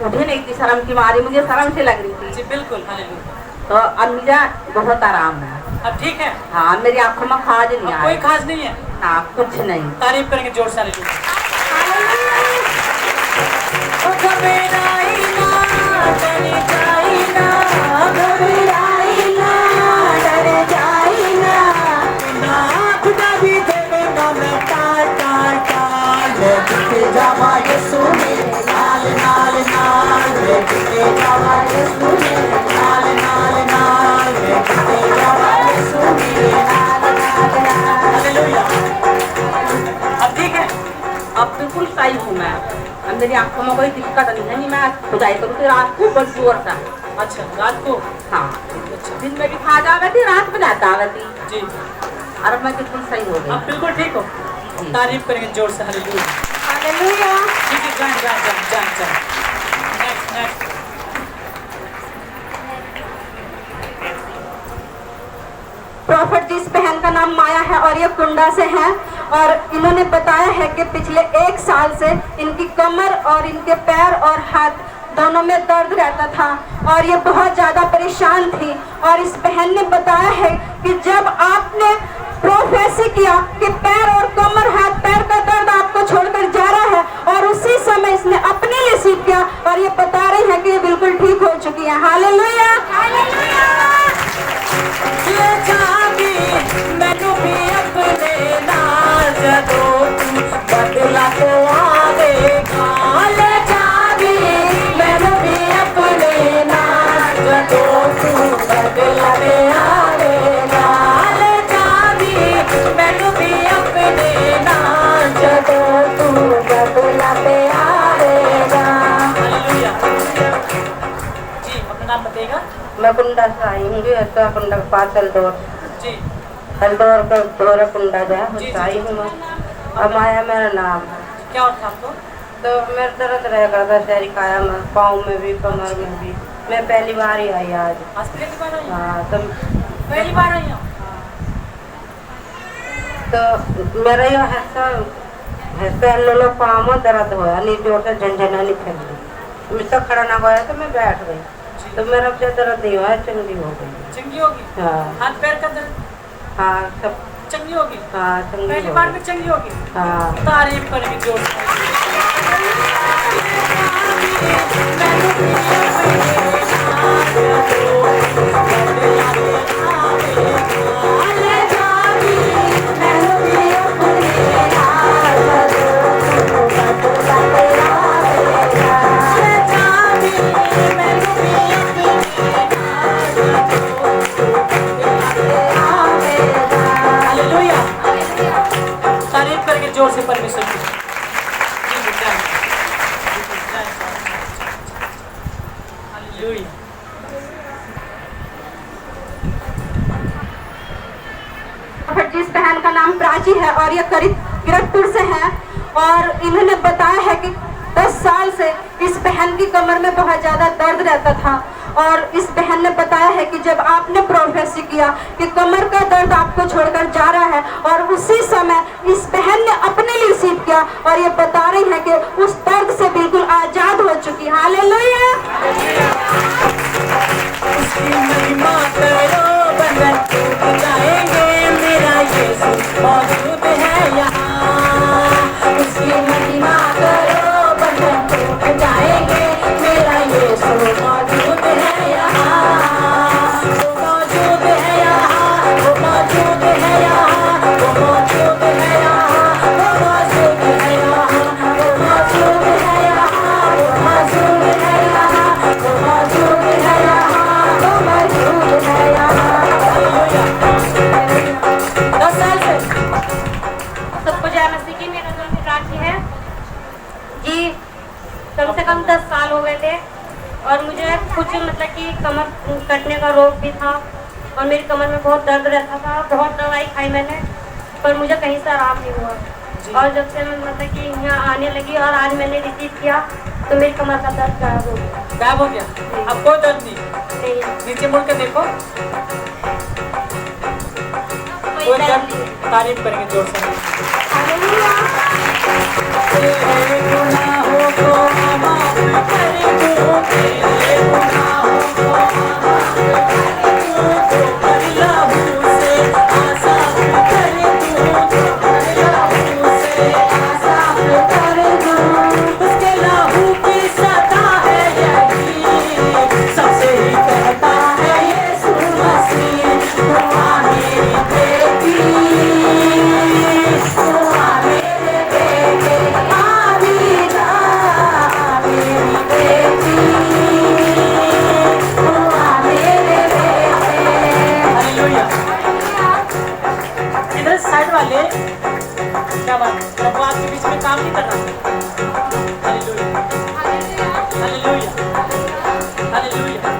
उठे नहीं थी, शर्म की मारी, मुझे शर्म से लग रही थी जी। बिल्कुल। हालेलुया। तो अब मुझे बहुत आराम है। अब ठीक है? हाँ, मेरी आँखों में खाज नहीं कोई आई। खाज नहीं है? हाँ, कुछ नहीं। तारीफ करेंगे जोर से। हालेलुया। ओ घबराई ना, डर जाई ना, घबराई ना, डर जाई ना, ना खुदा भी देवेगा मैं टाल टाल टाल, लेके जावा यीशु मेरे नाल नाल नाल, लेके जावा यीशु मेरे नाल नाल नाल, लेके जावा यीशु मेरे नाल नाल नाल। हालेलुया। अब ठीक है, अब बिल्कुल सही हूँ मैं। अब मेरी आंखों में कोई दिक्कत नहीं, मैं खुदाई करूँ तो रात को बड़ी जोर था। अच्छा रात को, हाँ, अच्छा दिन में भी खा जावे थी, रात में जाता आवे थी, जी, और अब मैं बिल्कुल सही हो गई। आप बिल्कुल ठीक हो, तारीफ करेंगे जोर से। हालेलुया। हालेलुया। ठीक है, जान जान जान जान जान। Next next. प्रॉफिट जी, इस बहन का नाम माया है और ये कुंडा से है, और इन्होंने बताया है कि पिछले 1 साल से इनकी कमर और इनके पैर और हाथ दोनों में दर्द रहता था और ये बहुत ज़्यादा परेशान थी। और इस बहन ने बताया है कि जब आपने प्रोफेसी किया कि पैर और कमर हाथ पैर का दर्द आपको छोड़कर जा रहा है, और उसी समय इसने अपने लिए सीख किया और ये बता रही है कि ये बिल्कुल ठीक हो चुकी है। हालेलुया। ले जागी मैनू भी अपने नाल, जदों तू बदला तो आवेगा, ले जागी मैनू भी अपने नाल, जदों तू बदला ते आवेगा, ले जागी मैनू भी अपने नाल, जदों तू बदला ते आवेगा। हालेलुया। जी, अपना नाम बताइएगा। मैं कुंडा से आई हूँ, ऐसा कुंडा के पास हल्दौर जी, हल्दौर का दोहरा कुंडा जो है जी, उससे आई हूँ मैं। अब आया मेरा नाम, क्या और था आपको? तो मेरा दर्द रह गया था शरीर काया में, पाँव में भी कमर में भी। मैं पहली बार ही आई आज। हॉस्पिटल की बार आई? हाँ, तो पहली बार आई हूँ। मेरा यो ऐसा लोलो पाँव में दर्द हुआ, नहीं जोर से झंझना नहीं फैल गई, मुझसे खड़ा ना गया तो मैं बैठ गई, तो मेरा अब जो दर्द नहीं हुआ चंगी हो गई। चंगी होगी? हाँ हाथ पैर का दर्द हाँ सब चंगी होगी? हाँ चंगी पहली हो बार गई। में चंगी होगी? हाँ तारीफ करेंगे जोर से। हालेलुया। तारीफ करेंगे जोर से परमेश्वर की। हालेलुया। जिस बहन का नाम प्राची है और ये करीब किरतपुर से है, और इन्होंने बताया है कि 10 साल से इस बहन की कमर में बहुत ज़्यादा दर्द रहता था, और इस बहन ने बताया है कि जब आपने प्रोफेसी किया कि कमर का दर्द आपको छोड़कर जा रहा है, और उसी समय इस बहन ने अपने लिए सीख किया और ये बता रही है कि उस दर्द से बिल्कुल आजाद हो चुकी। हालेलुया। उसकी महिमा करो, बंधन टूट जाएंगे, मेरा यीशु मौजूद है यहाँ। उसकी महिमा करो, बंधन टूट जाएंगे, मेरा यीशु मौजूद है यहाँ। वो मौजूद है यहाँ, वो मौजूद है यहाँ, वो मौजूद है यहाँ, वो मौजूद है यहाँ, वो मौजूद है यहाँ, वो मौजूद है यहाँ, वो मौजूद है यहाँ, वो मौजूद है यहाँ। हालेलुया। 10 साल से सबको जय मसीह की। मेरा नाम प्राची है जी। कम से कम 10 साल हो गए थे और मुझे कुछ मतलब कि कमर कटने का रोग भी था और मेरी कमर में बहुत दर्द रहता था। बहुत दवाई खाई मैंने पर मुझे कहीं से आराम नहीं हुआ, और जब से मैं मतलब कि यहाँ आने लगी और आज मैंने रिसीव किया तो मेरी कमर का दर्द गायब हो गया। गायब हो गया? अब कोई दर्द नहीं? नीचे मुड़ के देखो, कोई दर्द नहीं। तारीफ करेंगे जोर से। तेरे गुनाहों को माफ कर दूं, तेरे गुनाहों को माफ कर दूं, प्रभु से आसाफ कर दूं, प्रभु से आसाफ कर क्या बात है, प्रभु आपके बीच में काम नहीं कर रहा। Hallelujah, hallelujah, hallelujah.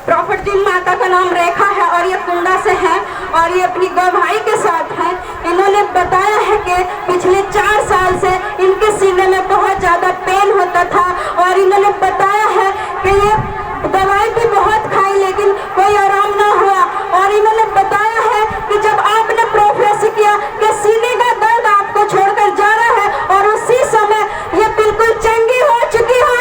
प्रॉफिट जी माता का नाम रेखा है और ये कुंडा से है और ये अपनी गवाही के साथ है। इन्होंने बताया है कि पिछले 4 साल से इनके सीने में बहुत ज्यादा पेन होता था और इन्होंने बताया है कि ये दवाई भी बहुत खाई लेकिन कोई आराम ना हुआ। और इन्होंने बताया है कि जब आपने प्रोफेसी किया कि सीने का दर्द आपको छोड़कर जा रहा है और उसी समय ये बिल्कुल चंगी हो चुकी है।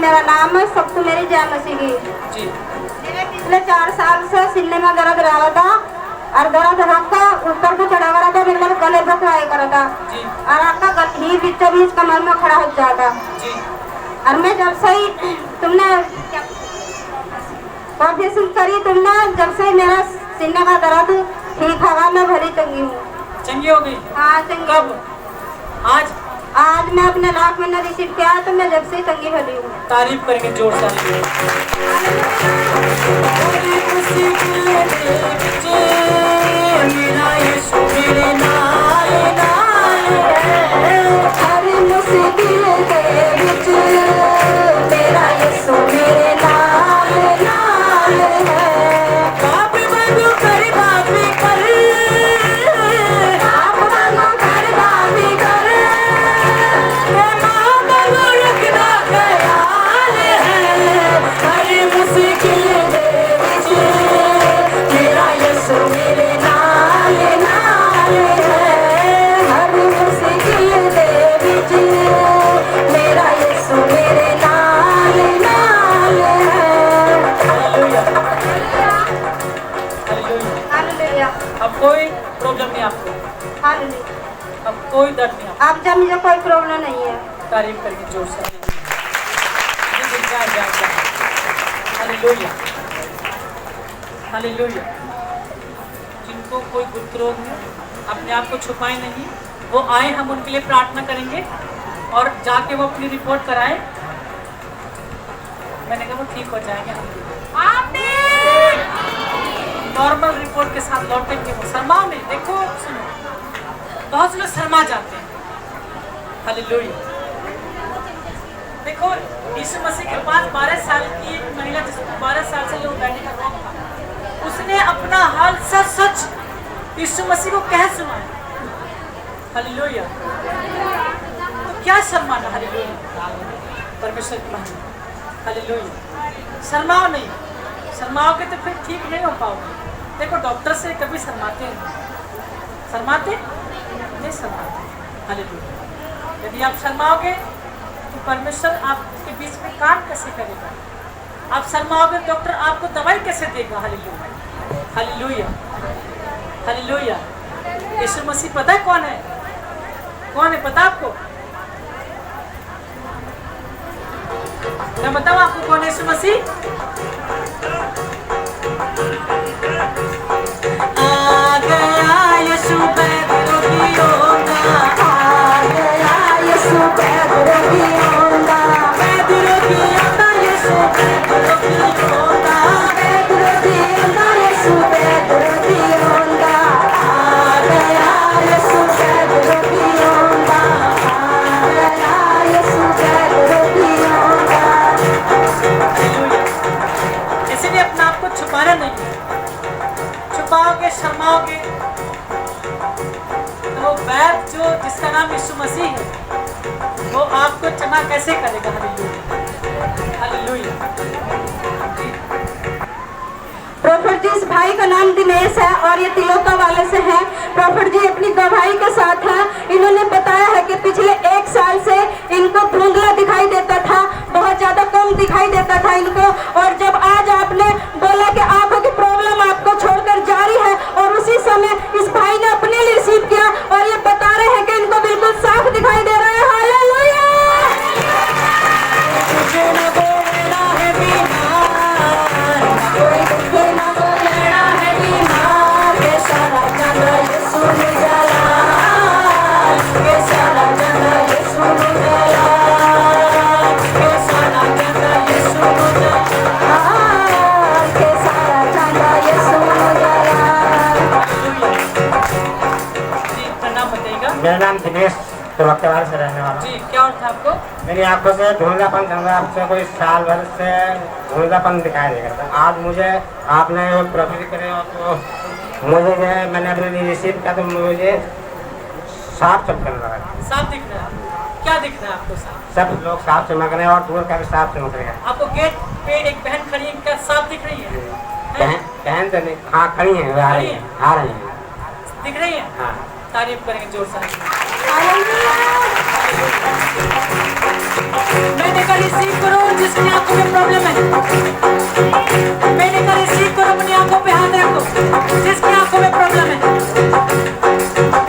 मेरा नाम है सबसे मेरी जय मसीह की जी। मेरे पिछले 4 साल से सीने में दर्द रहा था और दर्द रखा ऊपर को चढ़ा रहा था, मेरे गले बकवाई करा था जी। और आपका ही बीचों बीच कमर में खड़ा हो जाता जी। और मैं जब से ही तुमने ऑपरेशन करी तुमने जब से मेरा सीने का दर्द ठीक हवा में भरी चंगी हूँ। चंगी हो गई? हाँ चंगी। कब? आज? आज मैं अपने लाख में रिसीव किया तो मैं जब से चंगी भली हूँ। तारीफ करेंगे जोर से। अब कोई प्रॉब्लम नहीं आपको? अब कोई दर्द नहीं आपको? अब जब मुझे कोई प्रॉब्लम नहीं है। तारीफ करके जोर से। Hallelujah, hallelujah. जिनको कोई गुप्त रोग है अपने आप को छुपाए नहीं, वो आए, हम उनके लिए प्रार्थना करेंगे और जाके वो अपनी रिपोर्ट कराएं। मैंने कहा वो ठीक हो जाएंगे हम। नॉर्मल रिपोर्ट के साथ लौटेंगे। वो शर्माओ नहीं। देखो सुनो, बहुत से लोग शर्मा जाते हैं। हालेलुया। देखो यीशु मसीह के पास 12 साल की एक महिला जिसको 12 साल से लोग बैठने का रोग था, उसने अपना हाल सच सच यीशु मसीह को कह सुनाया। हालेलुया। तो क्या शर्माना? हालेलुया, परमेश्वर की महिमा। हालेलुया। शर्माओ नहीं। शर्माओगे तो फिर ठीक नहीं हो पाओगे। देखो डॉक्टर से कभी शर्माते हैं? शर्माते नहीं? शर्माते। हालेलुया। यदि आप शर्माओगे तो परमेश्वर आपके बीच में काम कैसे करेगा? आप शर्माओगे डॉक्टर आपको दवाई कैसे देगा? Hallelujah, hallelujah, hallelujah. यीशु मसीह पता है कौन है? कौन है पता आपको? मैं बताऊं आपको कौन है यीशु मसीह? आ गया यीशु बैदरोगियों का, आ गया यीशु बैदरोगियों का, बैदरोगियों का यीशु बैदरोगियों का, बैदरोगियों का यीशु बैदरोगियों का, आ गया यीशु बैदरोगियों का, आ गया यीशु बैदरोगियों का। हालेलुया। इसलिए अपना आप को छुपाना नहीं है। जिसका नाम यीशु मसीह है वो आपको चंगा कैसे करेगा। Hallelujah hallelujah. प्रॉफिट जी, इस भाई का नाम दिनेश है और ये तिलोका वाले से है। प्रॉफिट जी अपनी गवाही के साथ है। इन्होंने बताया है कि पिछले 1 साल से इनको धुंधला दिखाई देता था, बहुत ज्यादा कम दिखाई देता था इनको, और जब आज आपने बोला कि आंखों की प्रॉब्लम आपको छोड़कर जारी है, और उसी समय इस भाई ने अपने लिए रिसीव किया और ये बता रहे हैं कि इनको बिल्कुल साफ दिखाई दे रहा है। हालेलुया। मेरा नाम दिनेश तिलोकवाल से रहने वाला। जी, क्या और था आपको? मेरी आंखों से धुंधलापन चल रहा है, आपसे कोई साल भर से धुंधलापन दिखाई देगा। तो आज मुझे आपने प्रॉफिट करे तो मुझे जो है मैंने अपने लिए रिसीव किया तो मुझे साफ चमकने लगा। साफ दिख रहा है? क्या दिख रहा है आपको साफ? सब लोग साफ चमक रहे हैं और दूर का भी साफ चमक रहे हैं। आपको गेट पे एक बहन खड़ी है, क्या साफ दिख रही है? बहन तो नहीं, हाँ खड़ी है, आ रही है, दिख रही है? हाँ। तारीफ करेंगे जोर से। मैंने कहा रिसीव करो जिसकी आंखों में प्रॉब्लम है। मैंने कहा रिसीव करो, अपनी आंखों पे हाथ रखो जिसकी आंखों में प्रॉब्लम है।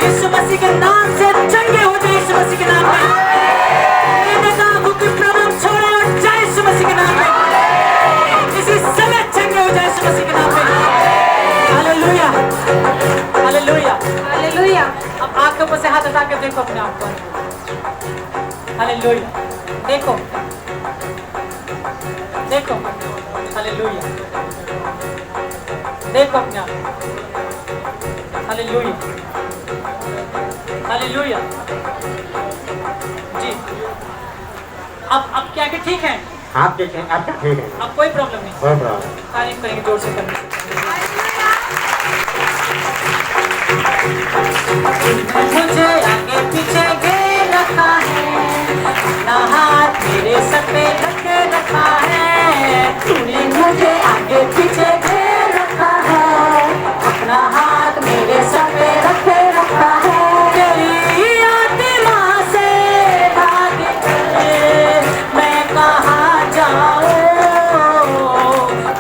यीशु मसीह के नाम से चंगे हो जाए, यीशु मसीह के नाम में। मैंने कहा आंखों की प्रॉब्लम छोड़े और जाए यीशु मसीह के नाम में। इसी समय चंगे हो जाए यीशु मसीह के नाम में। Hallelujah hallelujah hallelujah. अब आंख के ऊपर से हाथ हटा के देखो अपने आप को। हालेलुया, देखो देखो, हालेलुया, देखो अपने आप। Hallelujah hallelujah. जी, अब क्या कि ठीक है? आप ठीक है, आप ठीक है, अब कोई प्रॉब्लम नहीं। कोई प्रॉब्लम। तारीफ करेंगे जोर से करने से। मुझे आगे पीछे घेर रखा है, ना हाथ मेरे सर पे रख रखा है। तूने मुझे आगे पीछे घेर रखा है, अपना हाथ मेरे सर पे रख रखा है। तेरी आत्मा से भाग के मैं कहाँ जाऊँ,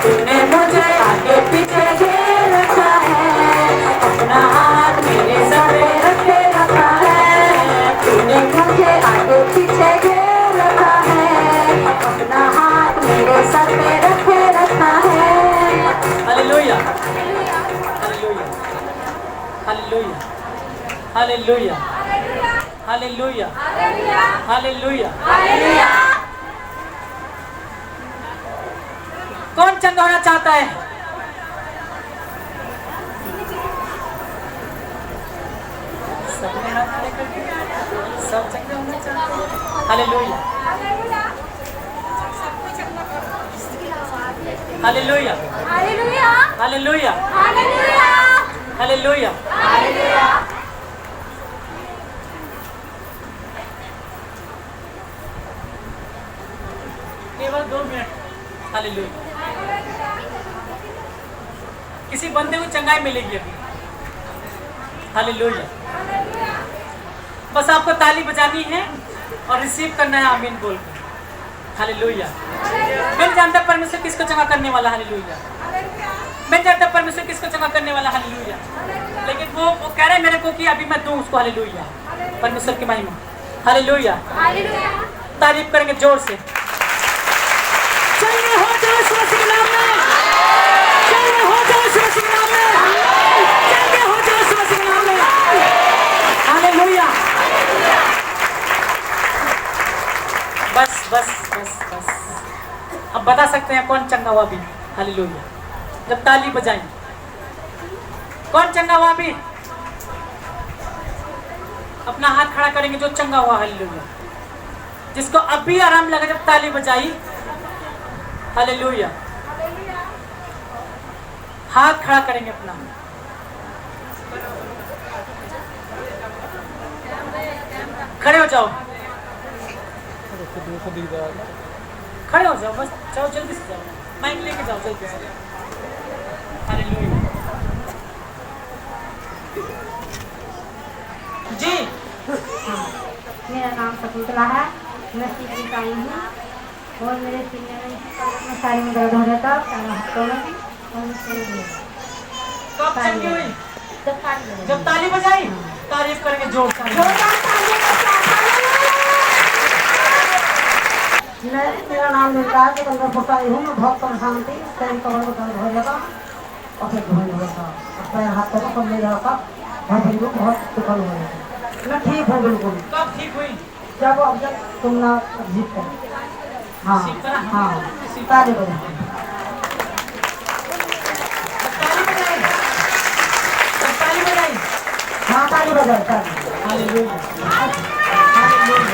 तूने मुझे आगे पीछे घेर रखा है, अपना हाथ मेरे सर पे रख रखा है। तूने मुझे आगे पीछे घेर रखा है, अपना हाथ मेरे सर पे रख रखा है। Hallelujah hallelujah hallelujah hallelujah hallelujah hallelujah hallelujah. कौन चंगा होना चाहता है? सब चंगा होना चाहते हैं। Hallelujah hallelujah hallelujah hallelujah hallelujah hallelujah. केवल 2 मिनट। हालेलुया। किसी बंदे को चंगाई मिलेगी अभी। हालेलुया। बस आपको ताली बजानी है और रिसीव करना है आमीन बोल के। हालेलुया। मैं जानता परमेश्वर किसको चंगा करने वाला। हालेलुया। मैं जानता परमेश्वर किसको चंगा करने वाला। हालेलुया। लेकिन वो कह रहे हैं मेरे को कि अभी मैं दूं उसको। हालेलुया। परमेश्वर की महिमा। हालेलुया। तारीफ करेंगे जोर से। चंगे हो जाओ यीशु मसीह के नाम में। चंगे हो जाओ यीशु मसीह के नाम में। चंगे हो जाओ यीशु मसीह के नाम में। हालेलुया। बस बस बस बस। अब बता सकते हैं कौन चंगा हुआ अभी। हालेलुया। जब ताली बजाएं कौन चंगा हुआ अभी? अपना हाथ खड़ा करेंगे जो चंगा हुआ। हालेलुया। जिसको अभी आराम लगा जब ताली बजाई। हालेलुया। हाथ खड़ा करेंगे अपना। खड़े हो जाओ, खड़े हो जाओ, बस जाओ, जल्दी से जाओ, माइक लेके जाओ जल्दी से। हालेलुया। जी मेरा नाम शकुंतला है, मैं सीखने आई हूँ और मेरे सीने में सारी में दर्द हो रहा था, हाथों में और कब चंगी हुई? जब ताली बजाई। जब ताली बजाई, तारीफ करेंगे जोर से। मेरा नाम नीता है, तो अंदर फुटाई हूँ, मैं बहुत परेशान थी, कहीं कमर में दर्द हो जाता और फिर धोने होता और पैर हाथों को कम नहीं जाता, बहुत दुखल हो रहा था। मैं ठीक हूँ बिल्कुल। कब ठीक हुई? जब अब जब तुम ना जीत कर, हाँ हाँ, ताली बजाई, ताली बजाई, ताली बजाई। हाँ ताली बजाई, ताली। Hallelujah, hallelujah.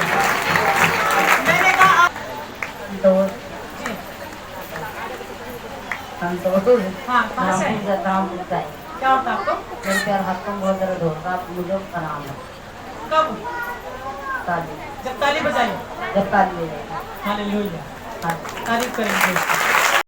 मैंने कहा संतोष, जी, संतोष, हाँ, कहाँ से? रामपुर का है। क्या होता आपको? मेरे पैर हाथों में बहुत दर्द होता, मुझे आराम है। कब? ताली, जब ताली बजाई। जब ताली बजाई, हालेलुया, हाँ। तारीफ करेंगे।